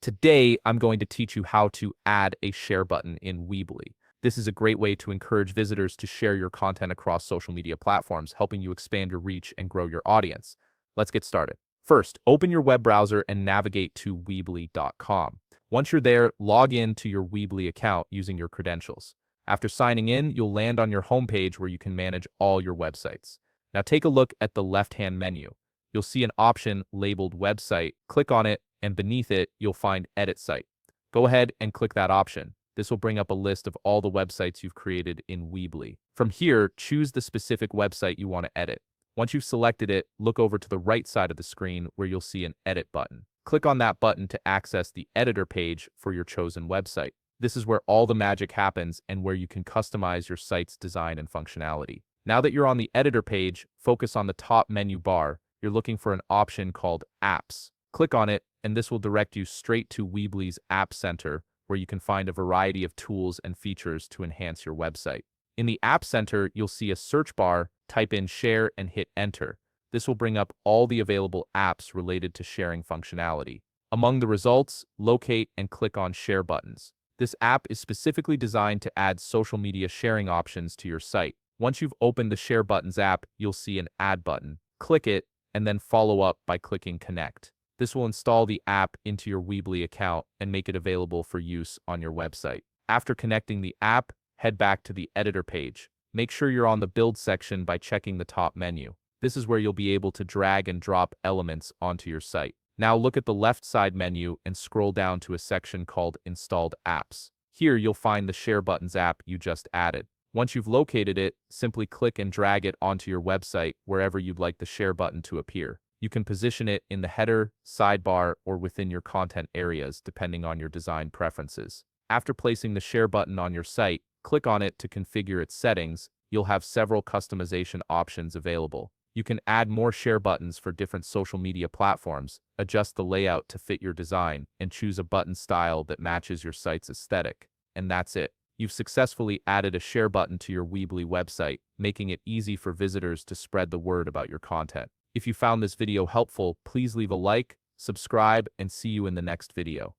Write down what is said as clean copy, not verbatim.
Today, I'm going to teach you how to add a share button in Weebly. This is a great way to encourage visitors to share your content across social media platforms, helping you expand your reach and grow your audience. Let's get started. First, open your web browser and navigate to Weebly.com. Once you're there, log in to your Weebly account using your credentials. After signing in, you'll land on your homepage where you can manage all your websites. Now take a look at the left-hand menu. You'll see an option labeled Website. Click on it, and beneath it, you'll find Edit Site. Go ahead and click that option. This will bring up a list of all the websites you've created in Weebly. From here, choose the specific website you want to edit. Once you've selected it, look over to the right side of the screen where you'll see an Edit button. Click on that button to access the editor page for your chosen website. This is where all the magic happens and where you can customize your site's design and functionality. Now that you're on the editor page, focus on the top menu bar. You're looking for an option called Apps. Click on it, and this will direct you straight to Weebly's App Center, where you can find a variety of tools and features to enhance your website. In the App Center, you'll see a search bar, type in Share and hit Enter. This will bring up all the available apps related to sharing functionality. Among the results, locate and click on Share buttons. This app is specifically designed to add social media sharing options to your site. Once you've opened the Share Buttons app, you'll see an Add button. Click it, and then follow up by clicking Connect. This will install the app into your Weebly account and make it available for use on your website. After connecting the app, head back to the editor page. Make sure you're on the Build section by checking the top menu. This is where you'll be able to drag and drop elements onto your site. Now look at the left side menu and scroll down to a section called Installed Apps. Here you'll find the Share Buttons app you just added. Once you've located it, simply click and drag it onto your website wherever you'd like the share button to appear. You can position it in the header, sidebar, or within your content areas, depending on your design preferences. After placing the share button on your site, click on it to configure its settings. You'll have several customization options available. You can add more share buttons for different social media platforms, adjust the layout to fit your design, and choose a button style that matches your site's aesthetic. And that's it. You've successfully added a share button to your Weebly website, making it easy for visitors to spread the word about your content. If you found this video helpful, please leave a like, subscribe, and see you in the next video.